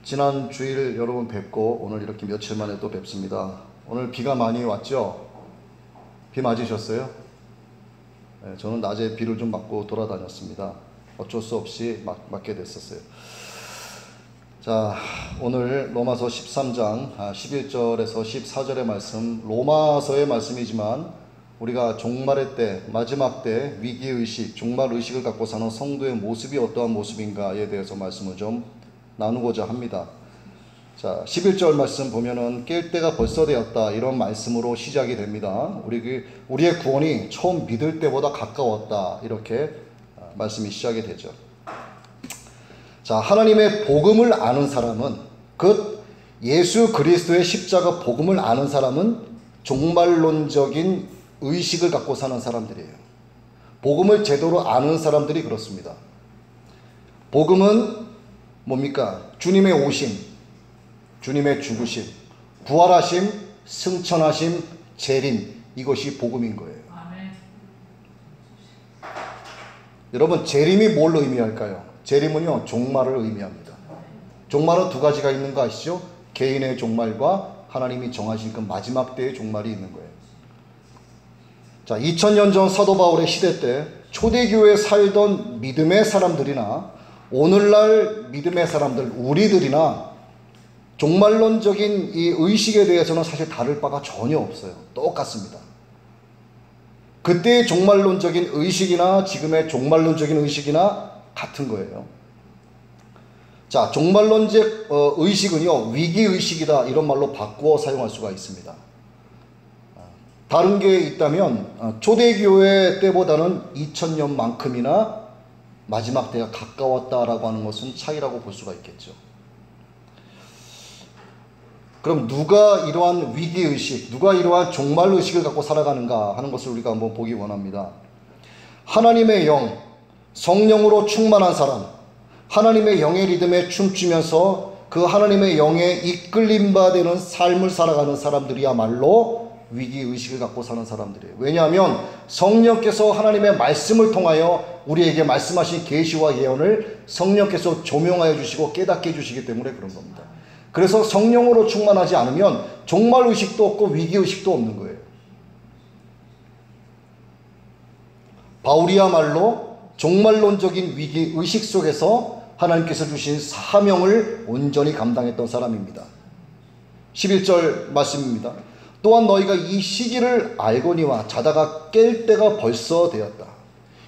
지난 주일 여러분 뵙고 오늘 이렇게 며칠 만에 또 뵙습니다. 오늘 비가 많이 왔죠? 비 맞으셨어요? 네, 저는 낮에 비를 좀 맞고 돌아다녔습니다. 어쩔 수 없이 맞게 됐었어요. 자, 오늘 로마서 13장 11절에서 14절의 말씀, 로마서의 말씀이지만 우리가 종말의 때, 마지막 때 위기의식, 종말의식을 갖고 사는 성도의 모습이 어떠한 모습인가에 대해서 말씀을 좀 나누고자 합니다. 자, 11절 말씀 보면은 깰 때가 벌써 되었다, 이런 말씀으로 시작이 됩니다. 우리의 구원이 처음 믿을 때보다 가까웠다, 이렇게 말씀이 시작이 되죠. 자, 하나님의 복음을 아는 사람은, 그 예수 그리스도의 십자가 복음을 아는 사람은 종말론적인 의식을 갖고 사는 사람들이에요. 복음을 제대로 아는 사람들이 그렇습니다. 복음은 뭡니까? 주님의 오심, 주님의 죽으심, 부활하심, 승천하심, 재림, 이것이 복음인 거예요. 아멘. 여러분, 재림이 뭘 의미할까요? 재림은요, 종말을 의미합니다. 종말은 두 가지가 있는 거 아시죠? 개인의 종말과 하나님이 정하신 그 마지막 때의 종말이 있는 거예요. 자, 2000년 전 사도 바울의 시대 때 초대교회에 살던 믿음의 사람들이나 오늘날 믿음의 사람들, 우리들이나 종말론적인 이 의식에 대해서는 사실 다를 바가 전혀 없어요. 똑같습니다. 그때의 종말론적인 의식이나 지금의 종말론적인 의식이나 같은 거예요. 자, 종말론적 의식은요, 위기의식이다, 이런 말로 바꾸어 사용할 수가 있습니다. 다른 게 있다면 초대교회 때보다는 2000년만큼이나 마지막 때가 가까웠다라고 하는 것은 차이라고 볼 수가 있겠죠. 그럼 누가 이러한 위기의식, 누가 이러한 종말의식을 갖고 살아가는가 하는 것을 우리가 한번 보기 원합니다. 하나님의 영, 성령으로 충만한 사람, 하나님의 영의 리듬에 춤추면서 그 하나님의 영에 이끌림 바 되는 삶을 살아가는 사람들이야말로 위기의식을 갖고 사는 사람들이에요. 왜냐하면 성령께서 하나님의 말씀을 통하여 우리에게 말씀하신 계시와 예언을 성령께서 조명하여 주시고 깨닫게 해주시기 때문에 그런 겁니다. 그래서 성령으로 충만하지 않으면 종말의식도 없고 위기의식도 없는 거예요. 바울이야말로 종말론적인 위기의식 속에서 하나님께서 주신 사명을 온전히 감당했던 사람입니다. 11절 말씀입니다. 또한 너희가 이 시기를 알거니와 자다가 깰 때가 벌써 되었다.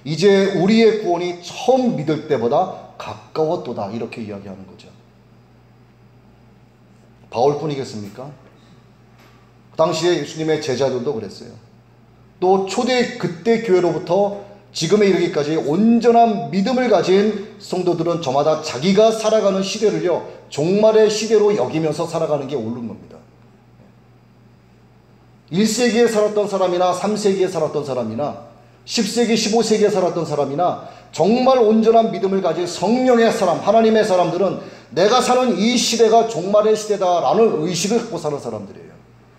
이제 우리의 구원이 처음 믿을 때보다 가까웠도다, 이렇게 이야기하는 거죠. 바울뿐이겠습니까? 당시에 예수님의 제자들도 그랬어요. 또 초대 그때 교회로부터 지금에 이르기까지 온전한 믿음을 가진 성도들은 저마다 자기가 살아가는 시대를요, 종말의 시대로 여기면서 살아가는 게 옳은 겁니다. 1세기에 살았던 사람이나 3세기에 살았던 사람이나 10세기, 15세기에 살았던 사람이나 정말 온전한 믿음을 가진 성령의 사람, 하나님의 사람들은 내가 사는 이 시대가 종말의 시대다라는 의식을 갖고 사는 사람들이에요.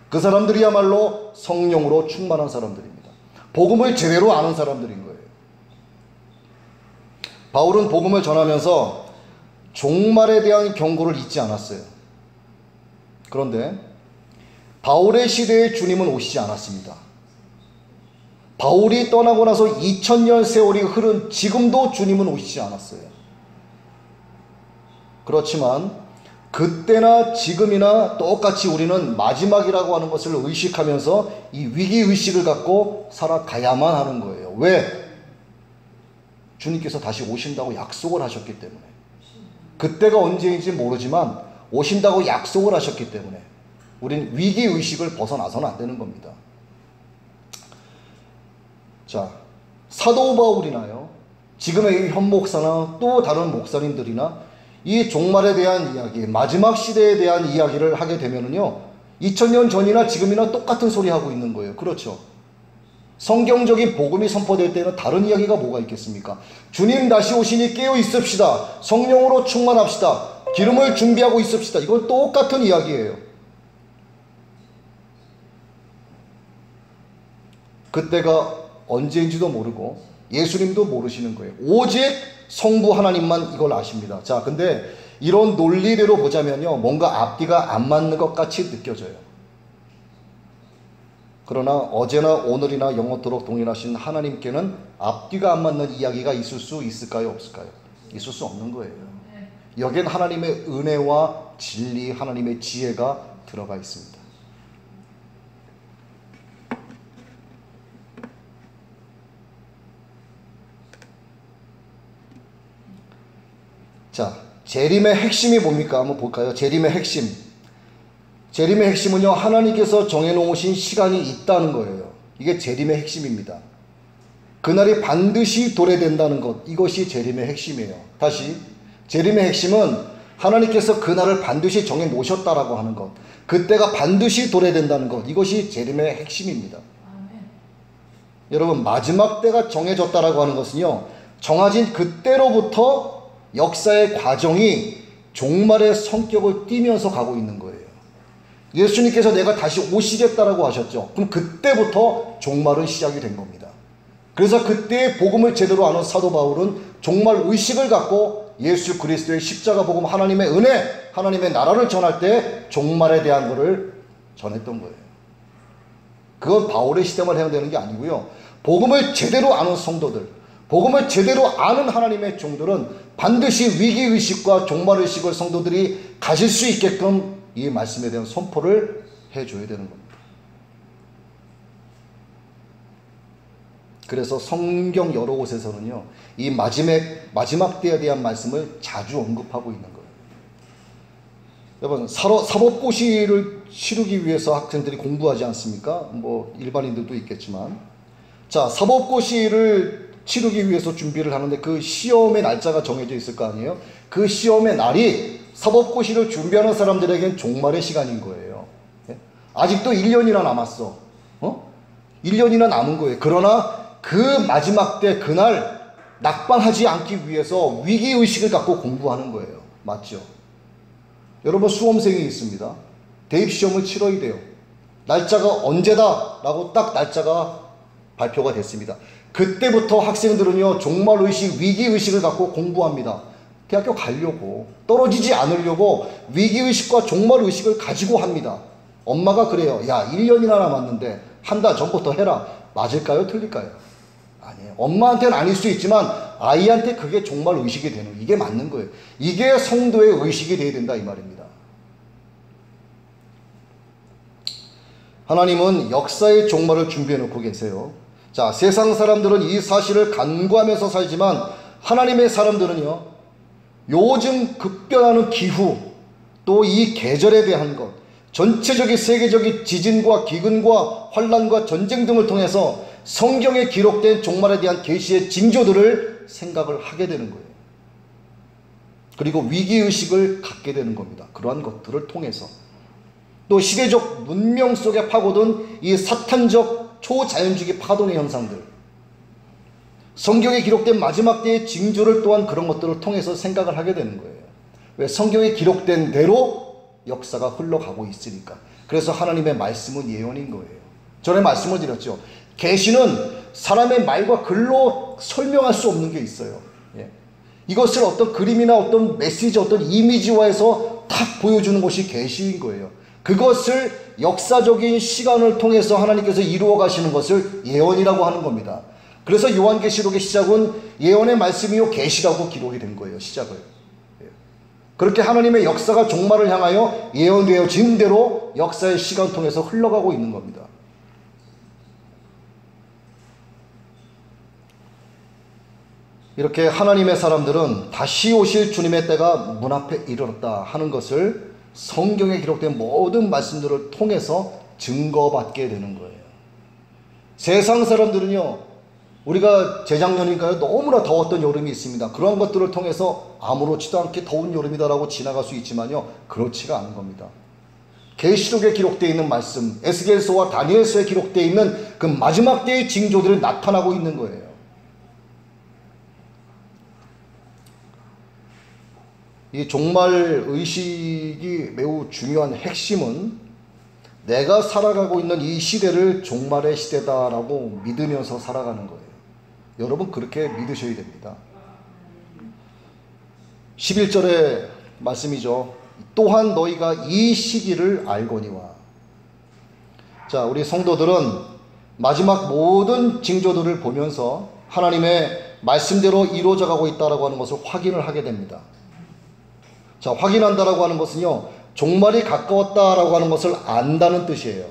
그 사람들이야말로 성령으로 충만한 사람들입니다. 복음을 제대로 아는 사람들인 거예요. 바울은 복음을 전하면서 종말에 대한 경고를 잊지 않았어요. 그런데 바울의 시대에 주님은 오시지 않았습니다. 바울이 떠나고 나서 2000년 세월이 흐른 지금도 주님은 오시지 않았어요. 그렇지만 그때나 지금이나 똑같이 우리는 마지막이라고 하는 것을 의식하면서 이 위기의식을 갖고 살아가야만 하는 거예요. 왜? 주님께서 다시 오신다고 약속을 하셨기 때문에. 그때가 언제인지 모르지만 오신다고 약속을 하셨기 때문에 우리는 위기의식을 벗어나서는 안 되는 겁니다. 자, 사도 바울이나요, 지금의 이 현 목사나 또 다른 목사님들이나 이 종말에 대한 이야기, 마지막 시대에 대한 이야기를 하게 되면은요, 2000년 전이나 지금이나 똑같은 소리 하고 있는 거예요. 그렇죠? 성경적인 복음이 선포될 때는 다른 이야기가 뭐가 있겠습니까? 주님 다시 오시니 깨어 있읍시다. 성령으로 충만합시다. 기름을 준비하고 있읍시다. 이건 똑같은 이야기예요. 그때가 언제인지도 모르고 예수님도 모르시는 거예요. 오직 성부 하나님만 이걸 아십니다. 자, 근데 이런 논리대로 보자면요, 뭔가 앞뒤가 안 맞는 것 같이 느껴져요. 그러나 어제나 오늘이나 영원토록 동일하신 하나님께는 앞뒤가 안 맞는 이야기가 있을 수 있을까요? 없을까요? 있을 수 없는 거예요. 여기엔 하나님의 은혜와 진리, 하나님의 지혜가 들어가 있습니다. 자, 재림의 핵심이 뭡니까? 한번 볼까요? 재림의 핵심. 재림의 핵심은요, 하나님께서 정해놓으신 시간이 있다는 거예요. 이게 재림의 핵심입니다. 그날이 반드시 도래된다는 것, 이것이 재림의 핵심이에요. 다시, 재림의 핵심은 하나님께서 그날을 반드시 정해놓으셨다라고 하는 것, 그때가 반드시 도래된다는 것, 이것이 재림의 핵심입니다. 여러분, 마지막 때가 정해졌다라고 하는 것은요, 정해진 그때로부터 역사의 과정이 종말의 성격을 띠면서 가고 있는 거예요. 예수님께서 내가 다시 오시겠다라고 하셨죠. 그럼 그때부터 종말은 시작이 된 겁니다. 그래서 그때의 복음을 제대로 아는 사도 바울은 종말 의식을 갖고 예수 그리스도의 십자가 복음, 하나님의 은혜, 하나님의 나라를 전할 때 종말에 대한 것을 전했던 거예요. 그건 바울의 시대만 해당되는 게 아니고요, 복음을 제대로 아는 성도들, 복음을 제대로 아는 하나님의 종들은 반드시 위기의식과 종말의식을 성도들이 가질 수 있게끔 이 말씀에 대한 선포를 해줘야 되는 겁니다. 그래서 성경 여러 곳에서는요, 이 마지막 때에 대한 말씀을 자주 언급하고 있는 거예요. 여러분, 사법고시를 치르기 위해서 학생들이 공부하지 않습니까? 뭐 일반인들도 있겠지만, 자, 사법고시를 치르기 위해서 준비를 하는데 그 시험의 날짜가 정해져 있을 거 아니에요? 그 시험의 날이 사법고시를 준비하는 사람들에겐 종말의 시간인 거예요. 아직도 1년이나 남았어. 1년이나 남은 거예요. 그러나 그 마지막 때 그날 낙방하지 않기 위해서 위기의식을 갖고 공부하는 거예요. 맞죠? 여러분, 수험생이 있습니다. 대입시험을 치러야 돼요. 날짜가 언제다 라고 딱 날짜가 발표가 됐습니다. 그때부터 학생들은요, 종말의식, 위기의식을 갖고 공부합니다. 대학교 가려고, 떨어지지 않으려고 위기의식과 종말의식을 가지고 합니다. 엄마가 그래요. 야, 1년이나 남았는데 한 달 전부터 해라. 맞을까요? 틀릴까요? 아니에요. 엄마한테는 아닐 수 있지만 아이한테 그게 종말의식이 되는, 이게 맞는 거예요. 이게 성도의 의식이 되어야 된다, 이 말입니다. 하나님은 역사의 종말을 준비해 놓고 계세요. 자, 세상 사람들은 이 사실을 간구하면서 살지만 하나님의 사람들은요, 요즘 급변하는 기후, 또 이 계절에 대한 것, 전체적인 세계적인 지진과 기근과 환란과 전쟁 등을 통해서 성경에 기록된 종말에 대한 계시의 징조들을 생각을 하게 되는 거예요. 그리고 위기의식을 갖게 되는 겁니다. 그러한 것들을 통해서 또 시대적 문명 속에 파고든 이 사탄적 초자연주의 파동의 현상들, 성경에 기록된 마지막 때의 징조를 또한 그런 것들을 통해서 생각을 하게 되는 거예요. 왜? 성경에 기록된 대로 역사가 흘러가고 있으니까. 그래서 하나님의 말씀은 예언인 거예요. 전에 말씀을 드렸죠. 계시는 사람의 말과 글로 설명할 수 없는 게 있어요. 예. 이것을 어떤 그림이나 어떤 메시지, 어떤 이미지화해서 탁 보여주는 것이 계시인 거예요. 그것을 역사적인 시간을 통해서 하나님께서 이루어 가시는 것을 예언이라고 하는 겁니다. 그래서 요한계시록의 시작은 예언의 말씀이요 계시라고 기록이 된 거예요. 시작을. 그렇게 하나님의 역사가 종말을 향하여 예언되어진 대로 역사의 시간을 통해서 흘러가고 있는 겁니다. 이렇게 하나님의 사람들은 다시 오실 주님의 때가 문 앞에 이르렀다 하는 것을 성경에 기록된 모든 말씀들을 통해서 증거받게 되는 거예요. 세상 사람들은요, 우리가 재작년인가요? 너무나 더웠던 여름이 있습니다. 그런 것들을 통해서 아무렇지도 않게 더운 여름이다라고 지나갈 수 있지만요, 그렇지가 않은 겁니다. 계시록에 기록되어 있는 말씀, 에스겔서와 다니엘서에 기록되어 있는 그 마지막 때의 징조들이 나타나고 있는 거예요. 이 종말 의식이 매우 중요한 핵심은 내가 살아가고 있는 이 시대를 종말의 시대다라고 믿으면서 살아가는 거예요. 여러분, 그렇게 믿으셔야 됩니다. 11절에 말씀이죠. 또한 너희가 이 시기를 알거니와. 자, 우리 성도들은 마지막 모든 징조들을 보면서 하나님의 말씀대로 이루어져 가고 있다라고 하는 것을 확인을 하게 됩니다. 자, 확인한다라고 하는 것은요, 종말이 가까웠다라고 하는 것을 안다는 뜻이에요.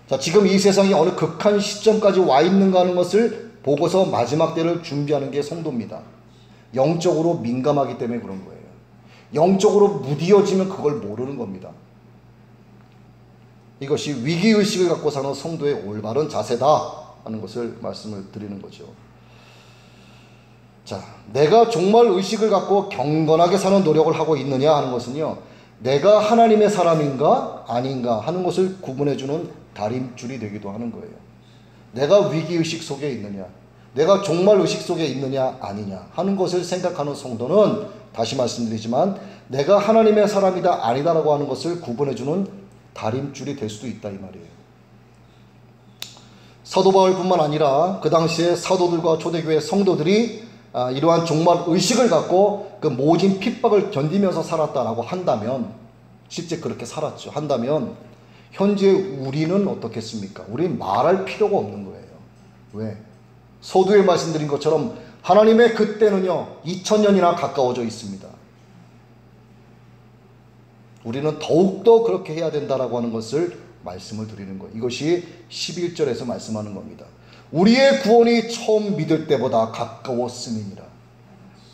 자, 지금 이 세상이 어느 극한 시점까지 와 있는가 하는 것을 보고서 마지막 때를 준비하는 게 성도입니다. 영적으로 민감하기 때문에 그런 거예요. 영적으로 무디어지면 그걸 모르는 겁니다. 이것이 위기의식을 갖고 사는 성도의 올바른 자세다 하는 것을 말씀을 드리는 거죠. 자, 내가 종말 의식을 갖고 경건하게 사는 노력을 하고 있느냐 하는 것은요, 내가 하나님의 사람인가 아닌가 하는 것을 구분해주는 다림줄이 되기도 하는 거예요. 내가 위기의식 속에 있느냐, 내가 종말의식 속에 있느냐 아니냐 하는 것을 생각하는 성도는, 다시 말씀드리지만 내가 하나님의 사람이다 아니다라고 하는 것을 구분해주는 다림줄이 될 수도 있다 이 말이에요. 사도 바울뿐만 아니라 그 당시에 사도들과 초대교회 성도들이 이러한 종말의식을 갖고 그 모진 핍박을 견디면서 살았다라고 한다면, 실제 그렇게 살았죠. 한다면 현재 우리는 어떻겠습니까? 우리는 말할 필요가 없는 거예요. 왜? 서두에 말씀드린 것처럼 하나님의 그때는요 2000년이나 가까워져 있습니다. 우리는 더욱더 그렇게 해야 된다라고 하는 것을 말씀을 드리는 거예요. 이것이 11절에서 말씀하는 겁니다. 우리의 구원이 처음 믿을 때보다 가까웠음이니라.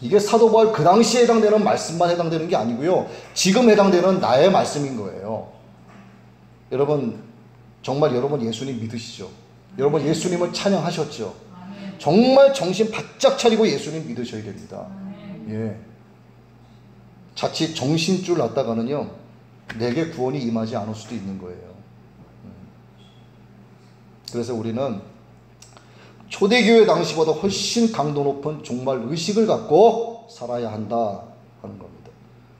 이게 사도 바울 그 당시에 해당되는 말씀만 해당되는 게 아니고요, 지금 해당되는 나의 말씀인 거예요. 여러분, 정말 여러분 예수님 믿으시죠? 여러분 예수님을 찬양하셨죠? 정말 정신 바짝 차리고 예수님 믿으셔야 됩니다. 예. 자칫 정신줄 놨다가는요 내게 구원이 임하지 않을 수도 있는 거예요. 그래서 우리는 초대교회 당시보다 훨씬 강도 높은 종말 의식을 갖고 살아야 한다 하는 겁니다.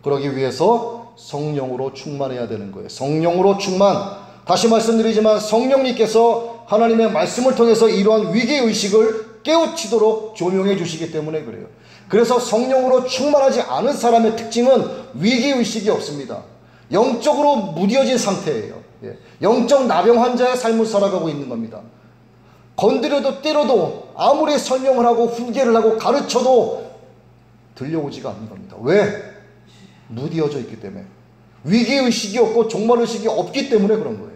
그러기 위해서 성령으로 충만해야 되는 거예요. 성령으로 충만. 다시 말씀드리지만 성령님께서 하나님의 말씀을 통해서 이러한 위기의식을 깨우치도록 조명해 주시기 때문에 그래요. 그래서 성령으로 충만하지 않은 사람의 특징은 위기의식이 없습니다. 영적으로 무뎌진 상태예요. 영적 나병 환자의 삶을 살아가고 있는 겁니다. 건드려도 때려도 아무리 설명을 하고 훈계를 하고 가르쳐도 들려오지가 않는 겁니다. 왜? 무뎌져 있기 때문에. 위기의식이 없고 종말의식이 없기 때문에 그런 거예요.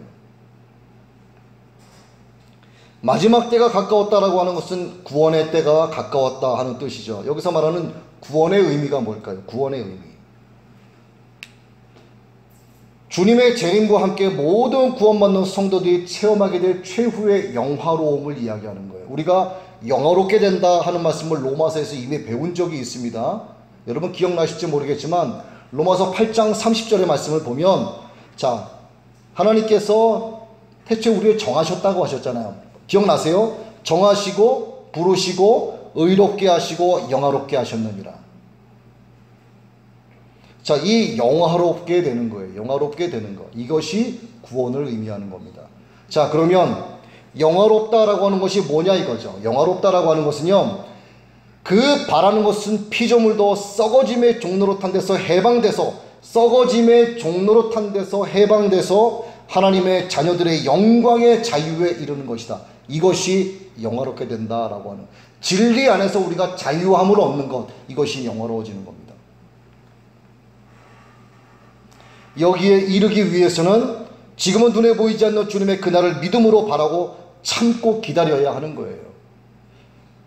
마지막 때가 가까웠다라고 하는 것은 구원의 때가 가까웠다 하는 뜻이죠. 여기서 말하는 구원의 의미가 뭘까요? 구원의 의미. 주님의 재림과 함께 모든 구원받는 성도들이 체험하게 될 최후의 영화로움을 이야기하는 거예요. 우리가 영화롭게 된다 하는 말씀을 로마서에서 이미 배운 적이 있습니다. 여러분 기억나실지 모르겠지만 로마서 8장 30절의 말씀을 보면, 자, 하나님께서 대체 우리를 정하셨다고 하셨잖아요. 기억나세요? 정하시고 부르시고 의롭게 하시고 영화롭게 하셨느니라. 자, 이 영화롭게 되는 거예요. 영화롭게 되는 것. 이것이 구원을 의미하는 겁니다. 자, 그러면 영화롭다라고 하는 것이 뭐냐 이거죠. 영화롭다라고 하는 것은요, 그 바라는 것은 피조물도 썩어짐의 종로로 탄 데서 해방돼서, 썩어짐의 종로로 탄 데서 해방돼서 하나님의 자녀들의 영광의 자유에 이르는 것이다. 이것이 영화롭게 된다라고 하는, 진리 안에서 우리가 자유함을 얻는 것, 이것이 영화로워지는 겁니다. 여기에 이르기 위해서는 지금은 눈에 보이지 않는 주님의 그날을 믿음으로 바라고 참고 기다려야 하는 거예요.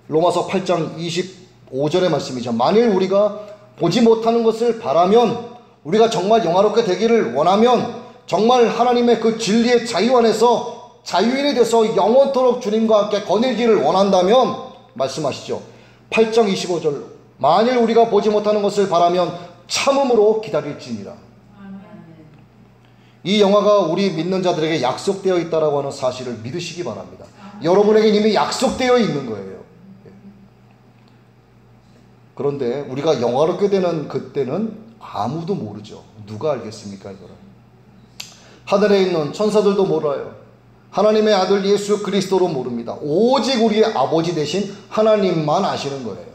로마서 8장 25절의 말씀이죠. 만일 우리가 보지 못하는 것을 바라면, 우리가 정말 영화롭게 되기를 원하면, 정말 하나님의 그 진리의 자유 안에서 자유인이 돼서 영원토록 주님과 함께 거닐기를 원한다면 말씀하시죠. 8장 25절, 만일 우리가 보지 못하는 것을 바라면 참음으로 기다릴지니라. 이 영화가 우리 믿는 자들에게 약속되어 있다라고 하는 사실을 믿으시기 바랍니다. 여러분에게 이미 약속되어 있는 거예요. 그런데 우리가 영화롭게 되는 그때는 아무도 모르죠. 누가 알겠습니까 이거를? 하늘에 있는 천사들도 몰라요. 하나님의 아들 예수 그리스도로 모릅니다. 오직 우리의 아버지 되신 하나님만 아시는 거예요.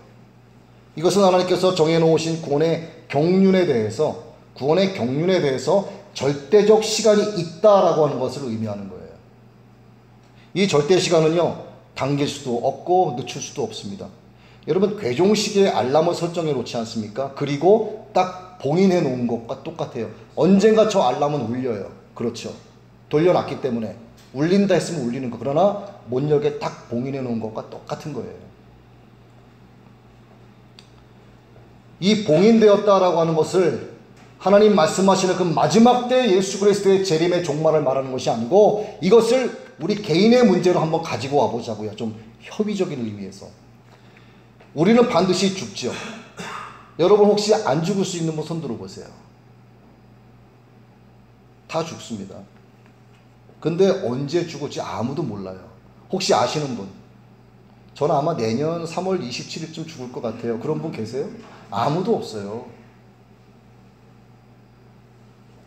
이것은 하나님께서 정해놓으신 구원의 경륜에 대해서, 구원의 경륜에 대해서 절대적 시간이 있다라고 하는 것을 의미하는 거예요. 이 절대 시간은요, 당길 수도 없고 늦출 수도 없습니다. 여러분, 괴종시계에 알람을 설정해 놓지 않습니까? 그리고 딱 봉인해 놓은 것과 똑같아요. 언젠가 저 알람은 울려요. 그렇죠. 돌려놨기 때문에 울린다 했으면 울리는 거. 그러나 못 열게 딱 봉인해 놓은 것과 똑같은 거예요. 이 봉인되었다라고 하는 것을 하나님 말씀하시는 그 마지막 때 예수 그리스도의 재림의 종말을 말하는 것이 아니고, 이것을 우리 개인의 문제로 한번 가지고 와보자고요. 좀 협의적인 의미에서. 우리는 반드시 죽죠. 여러분 혹시 안 죽을 수 있는 분 손 들어보세요. 다 죽습니다. 근데 언제 죽을지 아무도 몰라요. 혹시 아시는 분? 저는 아마 내년 3월 27일쯤 죽을 것 같아요. 그런 분 계세요? 아무도 없어요.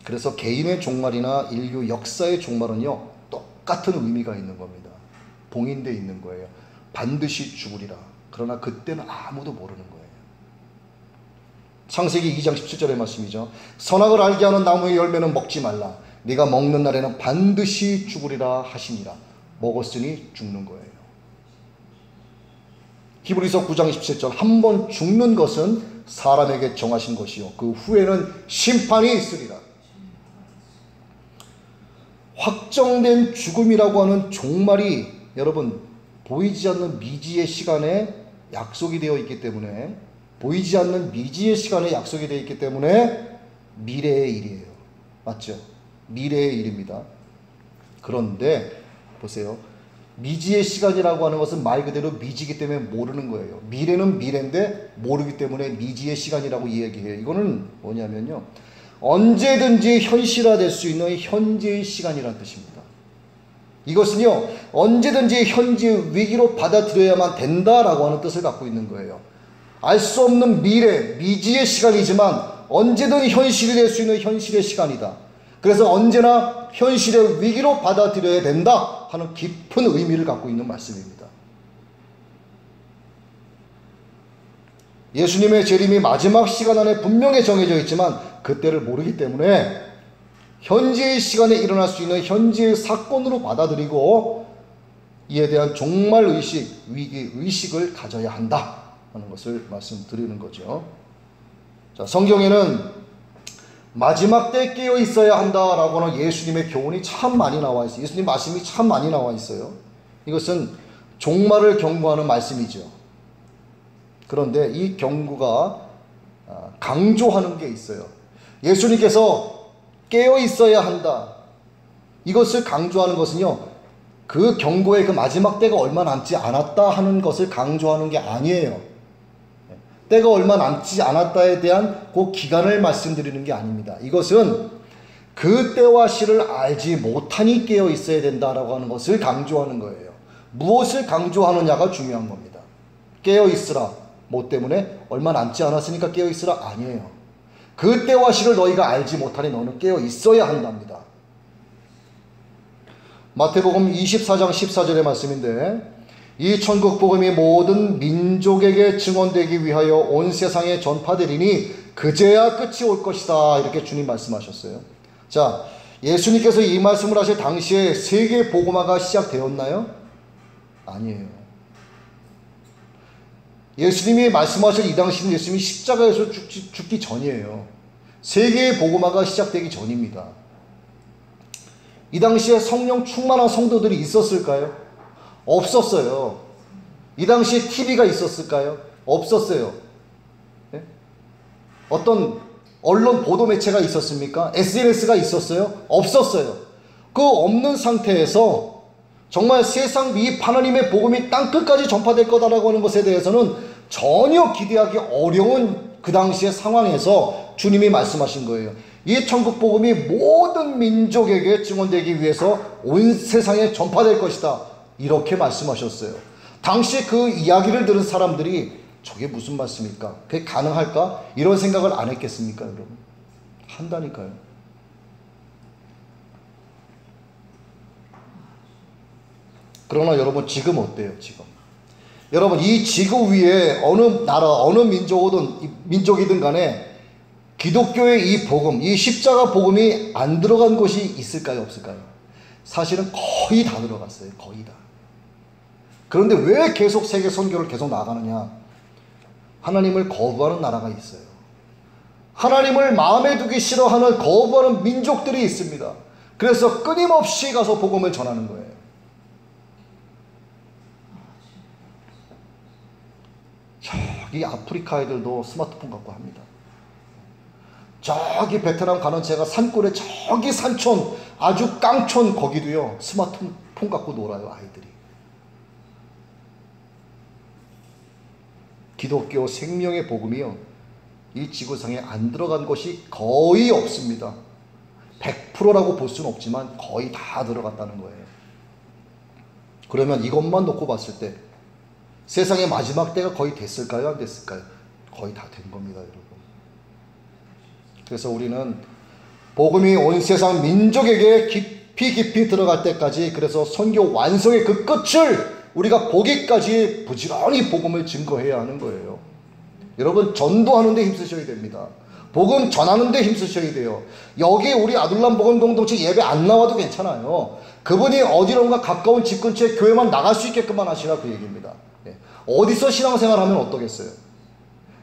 그래서 개인의 종말이나 인류 역사의 종말은요, 똑같은 의미가 있는 겁니다. 봉인되어 있는 거예요. 반드시 죽으리라. 그러나 그때는 아무도 모르는 거예요. 창세기 2장 17절의 말씀이죠. 선악을 알게 하는 나무의 열매는 먹지 말라. 네가 먹는 날에는 반드시 죽으리라 하시니라. 먹었으니 죽는 거예요. 히브리서 9장 27절, 한 번 죽는 것은 사람에게 정하신 것이요 그 후에는 심판이 있으리라. 확정된 죽음이라고 하는 종말이 여러분 보이지 않는 미지의 시간에 약속이 되어 있기 때문에, 보이지 않는 미지의 시간에 약속이 되어 있기 때문에 미래의 일이에요. 맞죠? 미래의 일입니다. 그런데 보세요. 미지의 시간이라고 하는 것은 말 그대로 미지이기 때문에 모르는 거예요. 미래는 미래인데 모르기 때문에 미지의 시간이라고 이야기해요. 이거는 뭐냐면요, 언제든지 현실화될 수 있는 현재의 시간이라는 뜻입니다. 이것은요, 언제든지 현재의 위기로 받아들여야만 된다라고 하는 뜻을 갖고 있는 거예요. 알 수 없는 미래, 미지의 시간이지만 언제든 현실이 될 수 있는 현실의 시간이다. 그래서 언제나 현실의 위기로 받아들여야 된다 하는 깊은 의미를 갖고 있는 말씀입니다. 예수님의 재림이 마지막 시간 안에 분명히 정해져 있지만 그때를 모르기 때문에 현재의 시간에 일어날 수 있는 현재의 사건으로 받아들이고 이에 대한 종말의식, 위기의식을 가져야 한다 하는 것을 말씀드리는 거죠. 자, 성경에는 마지막 때에 깨어 있어야 한다라고 하는 예수님의 교훈이 참 많이 나와 있어요. 예수님 말씀이 참 많이 나와 있어요. 이것은 종말을 경고하는 말씀이죠. 그런데 이 경고가 강조하는 게 있어요. 예수님께서 깨어 있어야 한다. 이것을 강조하는 것은요, 그 경고의 그 마지막 때가 얼마 남지 않았다 하는 것을 강조하는 게 아니에요. 때가 얼마 남지 않았다에 대한 그 기간을 말씀드리는 게 아닙니다. 이것은 그 때와 시를 알지 못하니 깨어 있어야 된다라고 하는 것을 강조하는 거예요. 무엇을 강조하느냐가 중요한 겁니다. 깨어 있으라. 뭐 때문에? 얼마 남지 않았으니까 깨어 있으라? 아니에요. 그 때와 시를 너희가 알지 못하니 너는 깨어 있어야 한답니다. 마태복음 24장 14절의 말씀인데, 이 천국 복음이 모든 민족에게 증언되기 위하여 온 세상에 전파되리니 그제야 끝이 올 것이다. 이렇게 주님 말씀하셨어요. 자, 예수님께서 이 말씀을 하실 당시에 세계 복음화가 시작되었나요? 아니에요. 예수님이 말씀하실 이 당시는 예수님이 십자가에서 죽기 전이에요. 세계의 복음화가 시작되기 전입니다. 이 당시에 성령 충만한 성도들이 있었을까요? 없었어요. 이 당시에 TV가 있었을까요? 없었어요. 네? 어떤 언론 보도 매체가 있었습니까? SNS가 있었어요? 없었어요. 그 없는 상태에서 정말 세상 위 하나님의 복음이 땅끝까지 전파될 거다라고 하는 것에 대해서는 전혀 기대하기 어려운 그 당시의 상황에서 주님이 말씀하신 거예요. 이 천국 복음이 모든 민족에게 증언되기 위해서 온 세상에 전파될 것이다. 이렇게 말씀하셨어요. 당시 그 이야기를 들은 사람들이 저게 무슨 말씀일까? 그게 가능할까? 이런 생각을 안 했겠습니까, 여러분? 한다니까요. 그러나 여러분 지금 어때요, 지금? 여러분 이 지구 위에 어느 나라, 어느 민족이든 간에 기독교의 이 복음, 이 십자가 복음이 안 들어간 곳이 있을까요, 없을까요? 사실은 거의 다 들어갔어요. 거의 다. 그런데 왜 계속 세계 선교를 계속 나가느냐? 하나님을 거부하는 나라가 있어요. 하나님을 마음에 두기 싫어하는 거부하는 민족들이 있습니다. 그래서 끊임없이 가서 복음을 전하는 거예요. 저기 아프리카 애들도 스마트폰 갖고 합니다. 저기 베트남 가는 제가 산골에 저기 산촌 아주 깡촌 거기도요 스마트폰 갖고 놀아요 아이들이. 기독교 생명의 복음이요 이 지구상에 안 들어간 것이 거의 없습니다. 100%라고 볼 수는 없지만 거의 다 들어갔다는 거예요. 그러면 이것만 놓고 봤을 때 세상의 마지막 때가 거의 됐을까요? 안 됐을까요? 거의 다 된 겁니다, 여러분. 그래서 우리는 복음이 온 세상 민족에게 깊이 들어갈 때까지, 그래서 선교 완성의 그 끝을 우리가 보기까지 부지런히 복음을 증거해야 하는 거예요. 여러분, 전도하는 데 힘쓰셔야 됩니다. 복음 전하는 데 힘쓰셔야 돼요. 여기 우리 아둘람 복음 공동체 예배 안 나와도 괜찮아요. 그분이 어디론가 가까운 집 근처에 교회만 나갈 수 있게끔만 하시라, 그 얘기입니다. 어디서 신앙생활하면 어떠겠어요?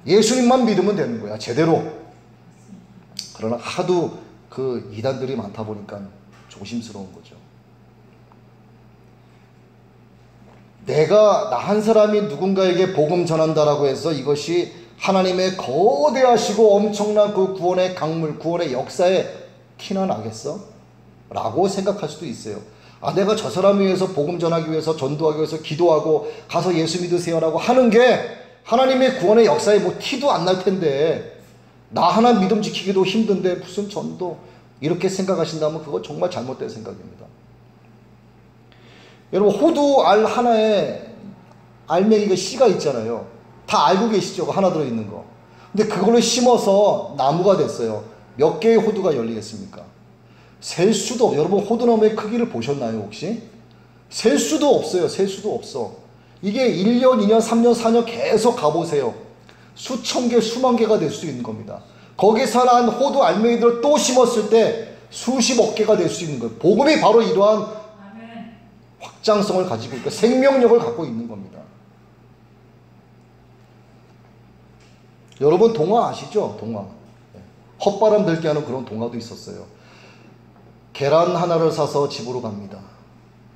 예수님만 믿으면 되는 거야, 제대로. 그러나 하도 그 이단들이 많다 보니까 조심스러운 거죠. 내가 나 한 사람이 누군가에게 복음 전한다라고 해서 이것이 하나님의 거대하시고 엄청난 그 구원의 강물, 구원의 역사에 티나 나겠어? 라고 생각할 수도 있어요. 아, 내가 저 사람 위해서 복음 전하기 위해서, 전도하기 위해서 기도하고 가서 예수 믿으세요라고 하는 게 하나님의 구원의 역사에 뭐 티도 안 날 텐데, 나 하나 믿음 지키기도 힘든데 무슨 전도, 이렇게 생각하신다면 그거 정말 잘못된 생각입니다. 여러분, 호두 알 하나에 알맹이가 씨가 있잖아요. 다 알고 계시죠? 하나 들어있는 거. 근데 그걸로 심어서 나무가 됐어요. 몇 개의 호두가 열리겠습니까? 셀 수도 없어요. 여러분, 호두나무의 크기를 보셨나요, 혹시? 셀 수도 없어요. 셀 수도 없어. 이게 1년, 2년, 3년, 4년 계속 가보세요. 수천 개, 수만 개가 될 수 있는 겁니다. 거기서 난 호두 알맹이들을 또 심었을 때 수십억 개가 될 수 있는 거예요. 복음이 바로 이러한 확장성을 가지고 있고 생명력을 갖고 있는 겁니다. 여러분, 동화 아시죠? 동화. 헛바람 들게 하는 그런 동화도 있었어요. 계란 하나를 사서 집으로 갑니다.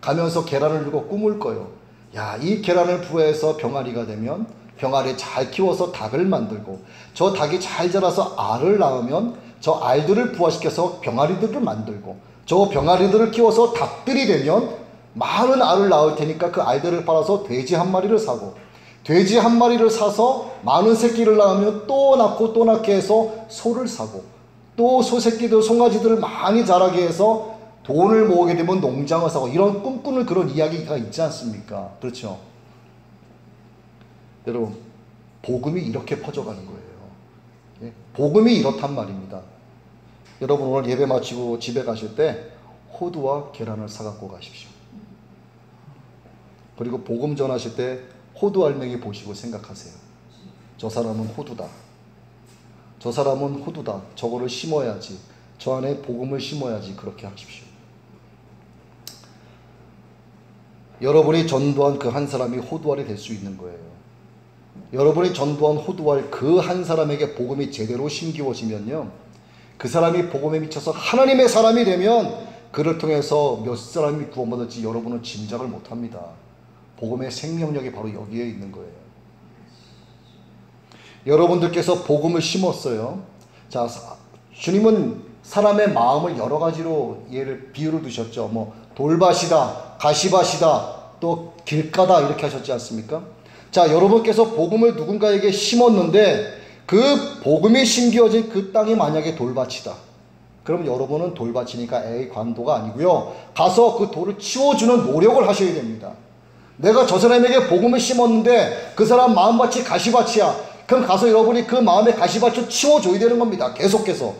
가면서 계란을 들고 꿈을 꿔요. 야, 이 계란을 부화해서 병아리가 되면 병아리 잘 키워서 닭을 만들고, 저 닭이 잘 자라서 알을 낳으면 저 알들을 부화시켜서 병아리들을 만들고, 저 병아리들을 키워서 닭들이 되면 많은 알을 낳을 테니까 그 알들을 팔아서 돼지 한 마리를 사고, 돼지 한 마리를 사서 많은 새끼를 낳으면 또 낳고 또 낳게 해서 소를 사고, 또 소 새끼들, 송아지들을 많이 자라게 해서 돈을 모으게 되면 농장을 사고, 이런 꿈꾸는 그런 이야기가 있지 않습니까? 그렇죠? 여러분, 복음이 이렇게 퍼져가는 거예요. 예? 복음이 이렇단 말입니다. 여러분, 오늘 예배 마치고 집에 가실 때 호두와 계란을 사갖고 가십시오. 그리고 복음 전하실 때 호두 알맹이 보시고 생각하세요. 저 사람은 호두다. 저 사람은 호두다. 저거를 심어야지. 저 안에 복음을 심어야지. 그렇게 하십시오. 여러분이 전도한 그 한 사람이 호두알이 될 수 있는 거예요. 여러분이 전도한 호두알 그 한 사람에게 복음이 제대로 심기워지면요, 그 사람이 복음에 미쳐서 하나님의 사람이 되면 그를 통해서 몇 사람이 구원받을지 여러분은 짐작을 못합니다. 복음의 생명력이 바로 여기에 있는 거예요. 여러분들께서 복음을 심었어요. 자, 주님은 사람의 마음을 여러 가지로 비유를 두셨죠. 뭐 돌밭이다, 가시밭이다, 또 길가다, 이렇게 하셨지 않습니까? 자, 여러분께서 복음을 누군가에게 심었는데 그 복음이 심겨진 그 땅이 만약에 돌밭이다. 그럼 여러분은 돌밭이니까 에이 관도가 아니고요, 가서 그 돌을 치워주는 노력을 하셔야 됩니다. 내가 저 사람에게 복음을 심었는데 그 사람 마음밭이 가시밭이야. 그럼 가서 여러분이 그 마음의 가시밭을 치워줘야 되는 겁니다. 계속해서.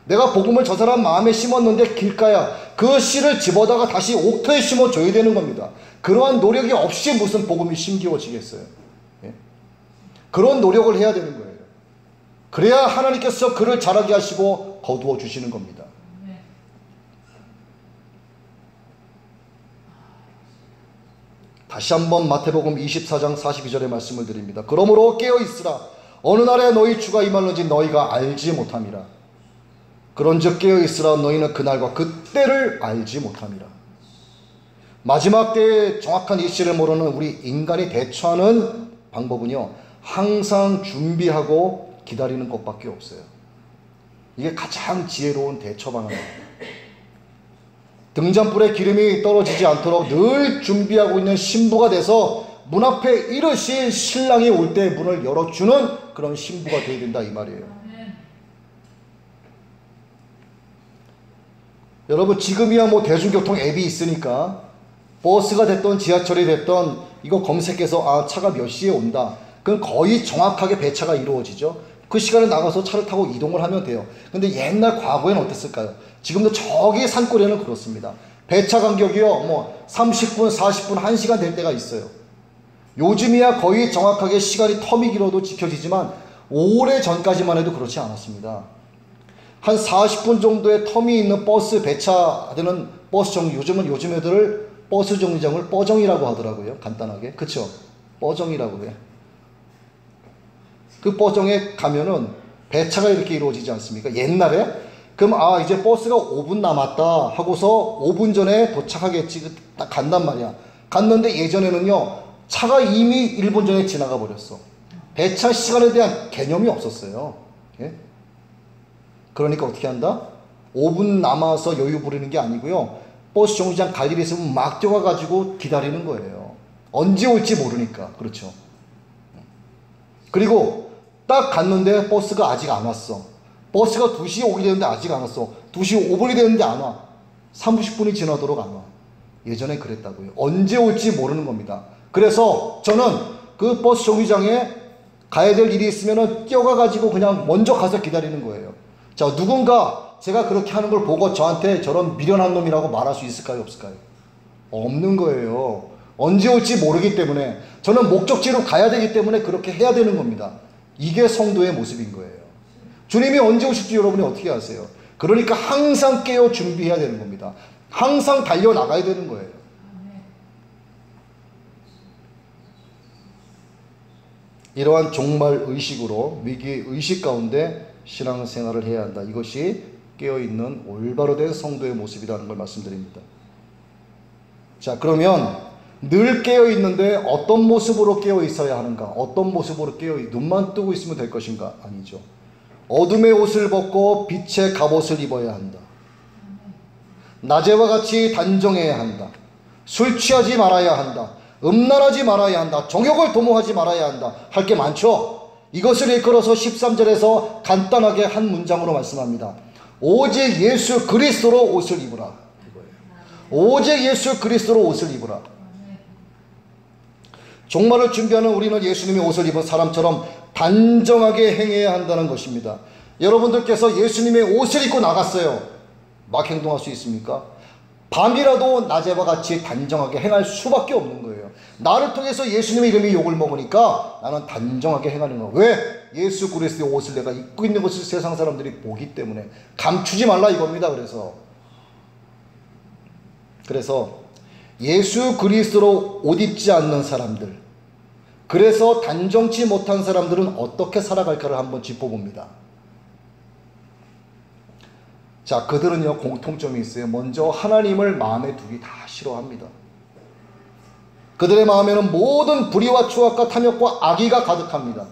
내가 복음을 저 사람 마음에 심었는데 길가야. 그 씨를 집어다가 다시 옥토에 심어줘야 되는 겁니다. 그러한 노력이 없이 무슨 복음이 심기워지겠어요? 예? 그런 노력을 해야 되는 거예요. 그래야 하나님께서 그를 자라게 하시고 거두어 주시는 겁니다. 다시 한번 마태복음 24장 42절의 말씀을 드립니다. 그러므로 깨어있으라. 어느 날에 너희 주가 임할는지 너희가 알지 못함이라. 그런즉 깨어있으라. 너희는 그날과 그때를 알지 못함이라. 마지막 때의 정확한 이치를 모르는 우리 인간이 대처하는 방법은요, 항상 준비하고 기다리는 것밖에 없어요. 이게 가장 지혜로운 대처 방안입니다. 등잔불에 기름이 떨어지지 않도록 늘 준비하고 있는 신부가 돼서 문 앞에 이르신 신랑이 올 때 문을 열어주는 그런 신부가 되어야 된다, 이 말이에요. 여러분, 지금이야 뭐 대중교통 앱이 있으니까 버스가 됐던 지하철이 됐던 이거 검색해서 차가 몇 시에 온다. 그건 거의 정확하게 배차가 이루어지죠. 그 시간에 나가서 차를 타고 이동을 하면 돼요. 근데 옛날 과거에는 어땠을까요? 지금도 저기 산골에는 그렇습니다. 배차 간격이요, 뭐 30분, 40분, 1시간 될 때가 있어요. 요즘이야 거의 정확하게 시간이 텀이 길어도 지켜지지만 오래 전까지만 해도 그렇지 않았습니다. 한 40분 정도의 텀이 있는 버스 배차되는 버스 정류, 요즘 애들을 버스 정류장을 뻐정이라고 하더라고요. 간단하게. 그쵸? 뻐정이라고 해요. 그 뻐정에 가면은 배차가 이렇게 이루어지지 않습니까? 옛날에 그럼 이제 버스가 5분 남았다 하고서 5분 전에 도착하겠지. 딱 간단 말이야. 갔는데 예전에는요, 차가 이미 1분 전에 지나가 버렸어. 배차 시간에 대한 개념이 없었어요. 예? 그러니까 어떻게 한다? 5분 남아서 여유 부리는 게 아니고요, 버스 정류장 갈 일이 있으면 막 뛰어가가지고 기다리는 거예요. 언제 올지 모르니까. 그렇죠. 그리고 딱 갔는데 버스가 아직 안 왔어. 버스가 2시에 오게 되는데 아직 안 왔어. 2시 5분이 됐는데 안 와. 30분이 지나도록 안 와. 예전에 그랬다고요. 언제 올지 모르는 겁니다. 그래서 저는 그 버스 정류장에 가야 될 일이 있으면 뛰어가가지고 그냥 먼저 가서 기다리는 거예요. 자, 누군가 제가 그렇게 하는 걸 보고 저한테 저런 미련한 놈이라고 말할 수 있을까요, 없을까요? 없는 거예요. 언제 올지 모르기 때문에, 저는 목적지로 가야 되기 때문에 그렇게 해야 되는 겁니다. 이게 성도의 모습인 거예요. 주님이 언제 오실지 여러분이 어떻게 아세요? 그러니까 항상 깨어 준비해야 되는 겁니다. 항상 달려나가야 되는 거예요. 이러한 종말 의식으로, 위기 의식 가운데 신앙생활을 해야 한다. 이것이 깨어있는 올바로 된 성도의 모습이라는 걸 말씀드립니다. 자, 그러면 늘 깨어있는데 어떤 모습으로 깨어있어야 하는가? 어떤 모습으로 눈만 뜨고 있으면 될 것인가? 아니죠. 어둠의 옷을 벗고 빛의 갑옷을 입어야 한다. 낮에와 같이 단정해야 한다. 술 취하지 말아야 한다. 음란하지 말아야 한다. 정욕을 도모하지 말아야 한다. 할 게 많죠. 이것을 일컬어서 13절에서 간단하게 한 문장으로 말씀합니다. 오직 예수 그리스도로 옷을 입으라. 이거예요. 오직 예수 그리스도로 옷을 입으라. 종말을 준비하는 우리는 예수님이 옷을 입은 사람처럼 단정하게 행해야 한다는 것입니다. 여러분들께서 예수님의 옷을 입고 나갔어요. 막 행동할 수 있습니까? 밤이라도 낮에와 같이 단정하게 행할 수밖에 없는 거예요. 나를 통해서 예수님의 이름이 욕을 먹으니까 나는 단정하게 행하는 거예요. 왜? 예수 그리스도의 옷을 내가 입고 있는 것을 세상 사람들이 보기 때문에. 감추지 말라 이겁니다. 그래서 예수 그리스도로 옷 입지 않는 사람들, 그래서 단정치 못한 사람들은 어떻게 살아갈까를 한번 짚어봅니다. 자, 그들은요, 공통점이 있어요. 먼저 하나님을 마음에 두기 다 싫어합니다. 그들의 마음에는 모든 불의와 추악과 탐욕과 악의가 가득합니다.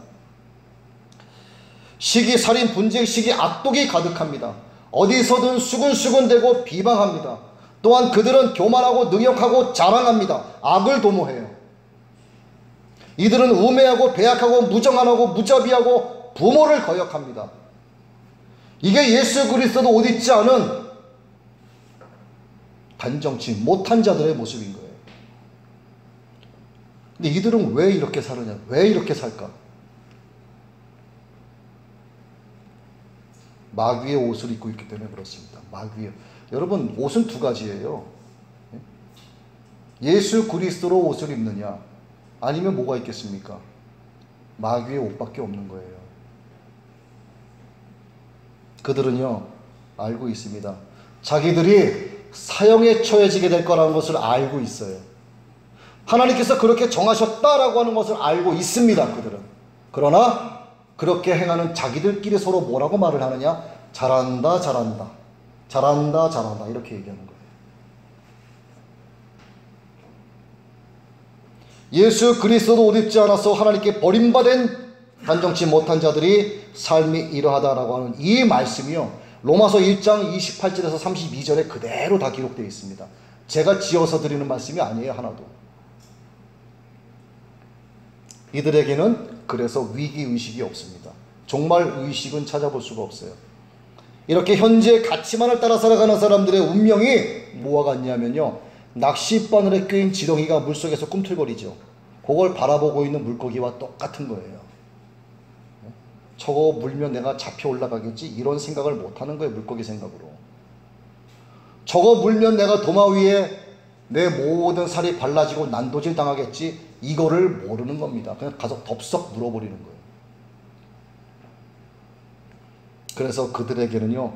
시기, 살인, 분쟁, 시기, 악독이 가득합니다. 어디서든 수근수근대고 비방합니다. 또한 그들은 교만하고 능욕하고 자랑합니다. 악을 도모해요. 이들은 우매하고 배약하고 무정하고 무자비하고 부모를 거역합니다. 이게 예수 그리스도도 옷 입지 않은 단정치 못한 자들의 모습인 거예요. 근데 이들은 왜 이렇게 사느냐? 왜 이렇게 살까? 마귀의 옷을 입고 있기 때문에 그렇습니다. 마귀의. 여러분, 옷은 두 가지예요. 예수 그리스도로 옷을 입느냐, 아니면 뭐가 있겠습니까? 마귀의 옷밖에 없는 거예요. 그들은요 알고 있습니다. 자기들이 사형에 처해지게 될 거라는 것을 알고 있어요. 하나님께서 그렇게 정하셨다라고 하는 것을 알고 있습니다. 그들은. 그러나 그렇게 행하는 자기들끼리 서로 뭐라고 말을 하느냐? 잘한다 잘한다 잘한다 잘한다 이렇게 얘기하는 거예요. 예수 그리스도도 옷 입지 않아서 하나님께 버림받은 단정치 못한 자들이 삶이 이러하다라고 하는 이 말씀이요 로마서 1장 28절에서 32절에 그대로 다 기록되어 있습니다. 제가 지어서 드리는 말씀이 아니에요. 하나도. 이들에게는 그래서 위기의식이 없습니다. 정말 의식은 찾아볼 수가 없어요. 이렇게 현재 가치만을 따라 살아가는 사람들의 운명이 뭐와 같냐면요 낚싯바늘에 꿰인 지렁이가 물속에서 꿈틀거리죠. 그걸 바라보고 있는 물고기와 똑같은 거예요. 저거 물면 내가 잡혀 올라가겠지 이런 생각을 못하는 거예요. 물고기 생각으로. 저거 물면 내가 도마 위에 내 모든 살이 발라지고 난도질 당하겠지 이거를 모르는 겁니다. 그냥 가서 덥석 물어버리는 거예요. 그래서 그들에게는요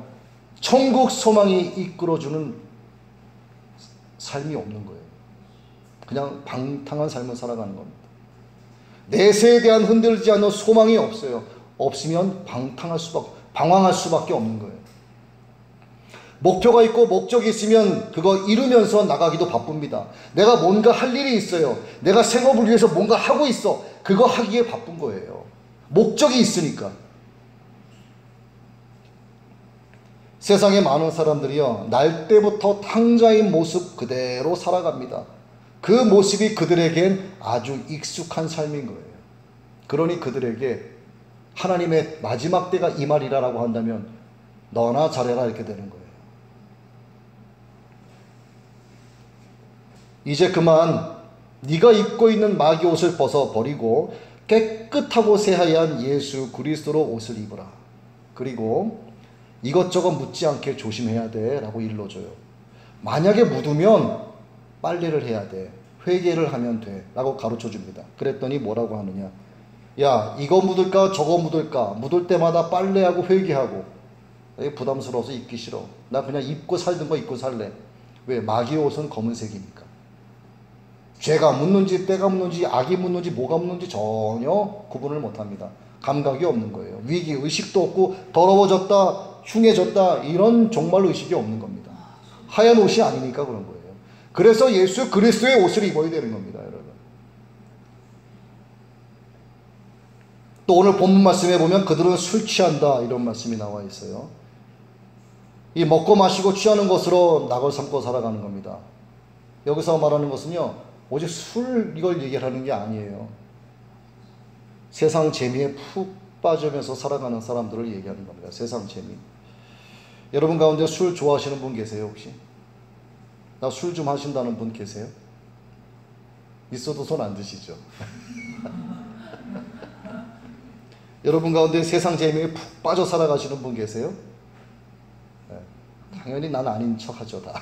천국 소망이 이끌어주는 삶이 없는 거예요. 그냥 방탕한 삶을 살아가는 겁니다. 내세에 대한 흔들리지 않는 소망이 없어요. 없으면 방황할 수밖에 없는 거예요. 목표가 있고 목적이 있으면 그거 이루면서 나가기도 바쁩니다. 내가 뭔가 할 일이 있어요. 내가 생업을 위해서 뭔가 하고 있어. 그거 하기에 바쁜 거예요. 목적이 있으니까. 세상에 많은 사람들이요 날 때부터 탕자인 모습 그대로 살아갑니다. 그 모습이 그들에겐 아주 익숙한 삶인 거예요. 그러니 그들에게 하나님의 마지막 때가 이 말이라고 한다면 너나 잘해라 이렇게 되는 거예요. 이제 그만 네가 입고 있는 마귀 옷을 벗어버리고 깨끗하고 새하얀 예수 그리스도로 옷을 입으라. 그리고 이것저것 묻지 않게 조심해야 돼 라고 일러줘요. 만약에 묻으면 빨래를 해야 돼. 회개를 하면 돼 라고 가르쳐 줍니다. 그랬더니 뭐라고 하느냐? 야 이거 묻을까 저거 묻을까 묻을 때마다 빨래하고 회개하고 부담스러워서 입기 싫어. 나 그냥 입고 살던 거 입고 살래. 왜? 마귀 옷은 검은색이니까. 죄가 묻는지 때가 묻는지 악이 묻는지 뭐가 묻는지 전혀 구분을 못합니다. 감각이 없는 거예요. 위기 의식도 없고 더러워졌다 흉해졌다 이런 정말 의식이 없는 겁니다. 하얀 옷이 아니니까 그런 거예요. 그래서 예수 그리스도의 옷을 입어야 되는 겁니다. 여러분. 또 오늘 본문 말씀에 보면 그들은 술 취한다 이런 말씀이 나와 있어요. 이 먹고 마시고 취하는 것으로 낙을 삼고 살아가는 겁니다. 여기서 말하는 것은요 오직 술 이걸 얘기하는 게 아니에요. 세상 재미에 푹 빠지면서 살아가는 사람들을 얘기하는 겁니다. 세상 재미. 여러분 가운데 술 좋아하시는 분 계세요 혹시? 나 술 좀 하신다는 분 계세요? 있어도 손 안 드시죠? 여러분 가운데 세상 재미에 푹 빠져 살아가시는 분 계세요? 네. 당연히 난 아닌 척하죠 다.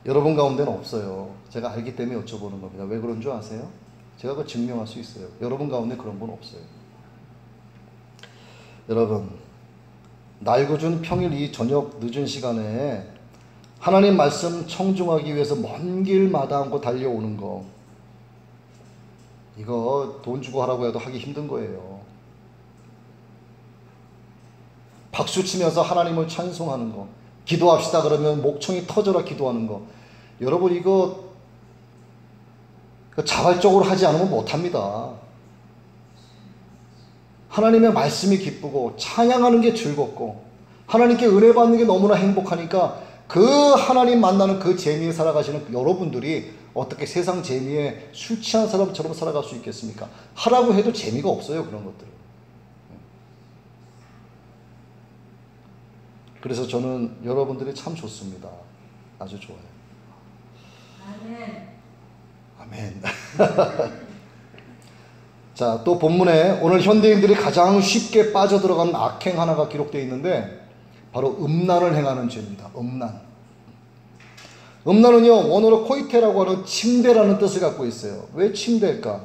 여러분 가운데는 없어요. 제가 알기 때문에 여쭤보는 겁니다. 왜 그런 줄 아세요? 제가 그거 증명할 수 있어요. 여러분 가운데 그런 분 없어요. 여러분 날고준 평일 이 저녁 늦은 시간에 하나님 말씀 청중하기 위해서 먼 길 마다않고 달려오는 거 이거 돈 주고 하라고 해도 하기 힘든 거예요. 박수 치면서 하나님을 찬송하는 거 기도합시다 그러면 목청이 터져라 기도하는 거 여러분 이거 자발적으로 하지 않으면 못합니다. 하나님의 말씀이 기쁘고 찬양하는 게 즐겁고 하나님께 은혜 받는 게 너무나 행복하니까 그 하나님 만나는 그 재미에 살아가시는 여러분들이 어떻게 세상 재미에 술 취한 사람처럼 살아갈 수 있겠습니까? 하라고 해도 재미가 없어요 그런 것들은. 그래서 저는 여러분들이 참 좋습니다. 아주 좋아요. 아멘. 아멘. 자, 또 본문에 오늘 현대인들이 가장 쉽게 빠져들어가는 악행 하나가 기록되어 있는데 바로 음란을 행하는 죄입니다. 음란. 음란은요 원어로 코이테라고 하는 침대라는 뜻을 갖고 있어요. 왜 침대일까?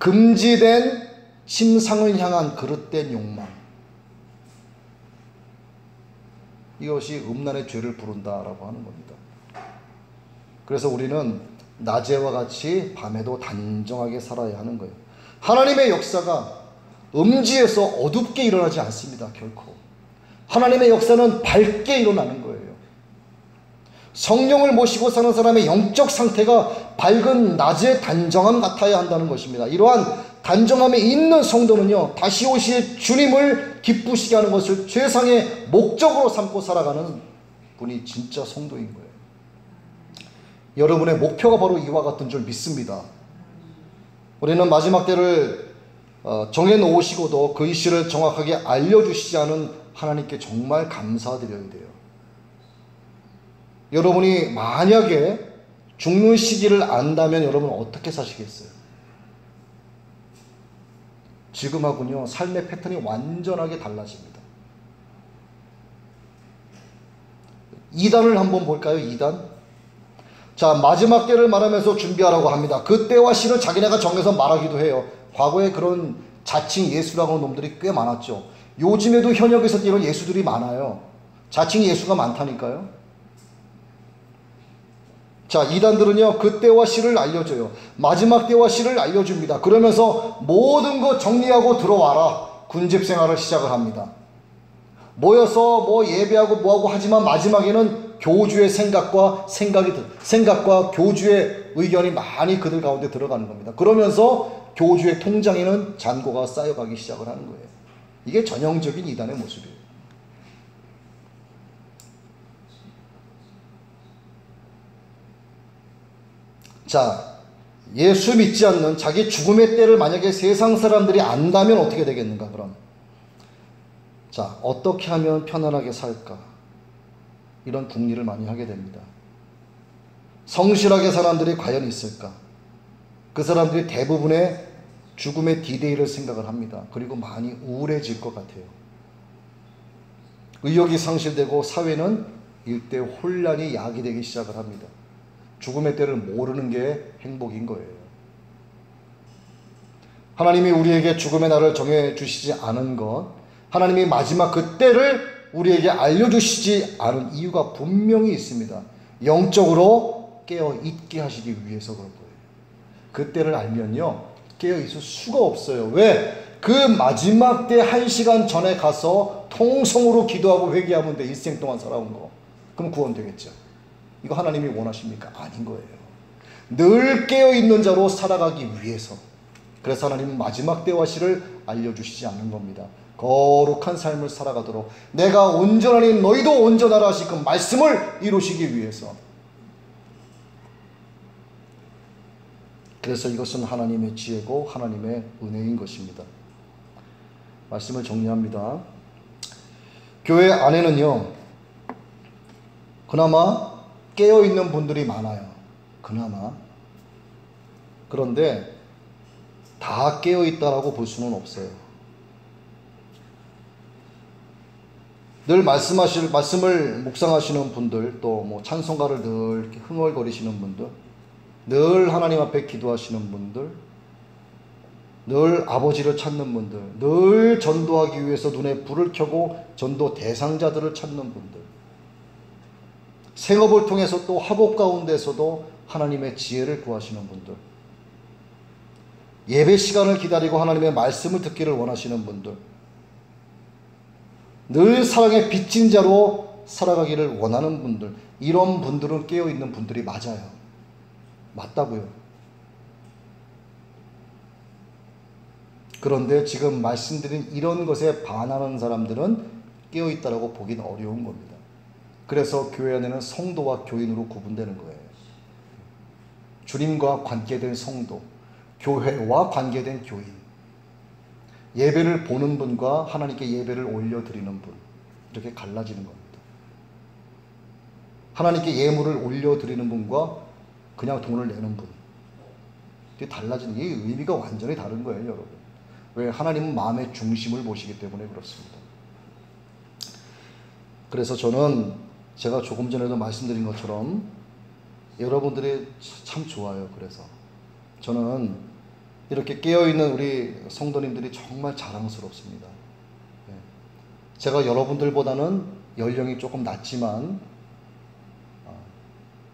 금지된 침상을 향한 그릇된 욕망, 이것이 음란의 죄를 부른다라고 하는 겁니다. 그래서 우리는 낮에와 같이 밤에도 단정하게 살아야 하는 거예요. 하나님의 역사가 음지에서 어둡게 일어나지 않습니다. 결코. 하나님의 역사는 밝게 일어나는 거예요. 성령을 모시고 사는 사람의 영적 상태가 밝은 낮의 단정함 같아야 한다는 것입니다. 이러한 단정함에 있는 성도는요, 다시 오실 주님을 기쁘시게 하는 것을 최상의 목적으로 삼고 살아가는 분이 진짜 성도인 거예요. 여러분의 목표가 바로 이와 같은 줄 믿습니다. 우리는 마지막 때를 정해놓으시고도 그 이시를 정확하게 알려주시지 않은 하나님께 정말 감사드려야 돼요. 여러분이 만약에 죽는 시기를 안다면 여러분 어떻게 사시겠어요? 지금하고는요, 삶의 패턴이 완전하게 달라집니다. 2단을 한번 볼까요? 2단. 자, 마지막 때를 말하면서 준비하라고 합니다. 그 때와 시를 자기네가 정해서 말하기도 해요. 과거에 그런 자칭 예수라고 하는 놈들이 꽤 많았죠. 요즘에도 현역에서 이런 예수들이 많아요. 자칭 예수가 많다니까요. 자, 이단들은요, 그 때와 시를 알려줘요. 마지막 때와 시를 알려줍니다. 그러면서 모든 거 정리하고 들어와라. 군집 생활을 시작을 합니다. 모여서 뭐 예배하고 뭐하고 하지만 마지막에는 교주의 생각과 교주의 의견이 많이 그들 가운데 들어가는 겁니다. 그러면서 교주의 통장에는 잔고가 쌓여가기 시작을 하는 거예요. 이게 전형적인 이단의 모습이에요. 자, 예수 믿지 않는 자기 죽음의 때를 만약에 세상 사람들이 안다면 어떻게 되겠는가, 그럼? 자, 어떻게 하면 편안하게 살까? 이런 궁리를 많이 하게 됩니다. 성실하게 사람들이 과연 있을까? 그 사람들이 대부분의 죽음의 디데이를 생각을 합니다. 그리고 많이 우울해질 것 같아요. 의욕이 상실되고 사회는 일대 혼란이 야기되기 시작을 합니다. 죽음의 때를 모르는 게 행복인 거예요. 하나님이 우리에게 죽음의 날을 정해주시지 않은 것, 하나님이 마지막 그 때를 우리에게 알려주시지 않은 이유가 분명히 있습니다. 영적으로 깨어있게 하시기 위해서 그런 거예요. 그 때를 알면요, 깨어있을 수가 없어요. 왜? 그 마지막 때 1시간 전에 가서 통성으로 기도하고 회개하면 돼. 일생 동안 살아온 거. 그럼 구원되겠죠. 이거 하나님이 원하십니까? 아닌 거예요. 늘 깨어있는 자로 살아가기 위해서. 그래서 하나님은 마지막 때와 시를 알려주시지 않는 겁니다. 거룩한 삶을 살아가도록 내가 온전하니 너희도 온전하라 하신 그 말씀을 이루시기 위해서. 그래서 이것은 하나님의 지혜고 하나님의 은혜인 것입니다. 말씀을 정리합니다. 교회 안에는요, 그나마 깨어있는 분들이 많아요. 그나마. 그런데 다 깨어있다라고 볼 수는 없어요. 늘 말씀을 묵상하시는 분들, 또 뭐 찬송가를 늘 이렇게 흥얼거리시는 분들, 늘 하나님 앞에 기도하시는 분들, 늘 아버지를 찾는 분들, 늘 전도하기 위해서 눈에 불을 켜고 전도 대상자들을 찾는 분들, 생업을 통해서 또 학업 가운데서도 하나님의 지혜를 구하시는 분들, 예배 시간을 기다리고 하나님의 말씀을 듣기를 원하시는 분들, 늘 사랑의 빚진 자로 살아가기를 원하는 분들, 이런 분들은 깨어있는 분들이 맞아요. 맞다고요. 그런데 지금 말씀드린 이런 것에 반하는 사람들은 깨어있다라고 보기는 어려운 겁니다. 그래서 교회 안에는 성도와 교인으로 구분되는 거예요. 주님과 관계된 성도, 교회와 관계된 교인, 예배를 보는 분과 하나님께 예배를 올려드리는 분, 이렇게 갈라지는 겁니다. 하나님께 예물을 올려드리는 분과 그냥 돈을 내는 분, 이게 달라지는, 이 의미가 완전히 다른 거예요, 여러분. 왜? 하나님은 마음의 중심을 보시기 때문에 그렇습니다. 그래서 저는 제가 조금 전에도 말씀드린 것처럼 여러분들이 참 좋아요. 그래서 저는 이렇게 깨어있는 우리 성도님들이 정말 자랑스럽습니다. 제가 여러분들보다는 연령이 조금 낮지만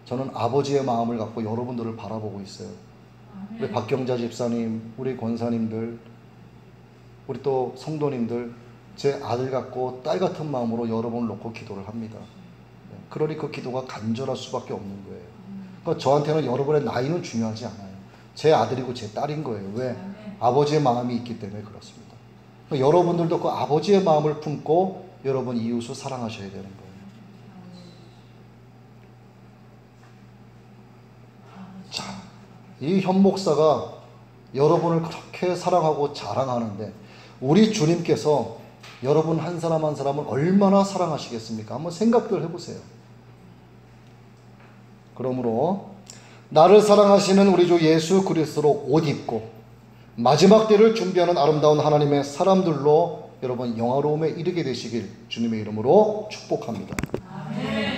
저는 아버지의 마음을 갖고 여러분들을 바라보고 있어요. 우리 박경자 집사님, 우리 권사님들, 우리 또 성도님들, 제 아들 같고 딸 같은 마음으로 여러분을 놓고 기도를 합니다. 그러니 그 기도가 간절할 수밖에 없는 거예요. 그러니까 저한테는 여러분의 나이는 중요하지 않아요. 제 아들이고 제 딸인 거예요. 왜? 아버지의 마음이 있기 때문에 그렇습니다. 그러니까 여러분들도 그 아버지의 마음을 품고 여러분 이웃을 사랑하셔야 되는 거예요. 자, 이 현 목사가 여러분을 그렇게 사랑하고 자랑하는데 우리 주님께서 여러분 한 사람 한 사람을 얼마나 사랑하시겠습니까? 한번 생각들 해보세요. 그러므로 나를 사랑하시는 우리 주 예수 그리스도로 옷 입고 마지막 때를 준비하는 아름다운 하나님의 사람들로 여러분 영화로움에 이르게 되시길 주님의 이름으로 축복합니다. 아멘.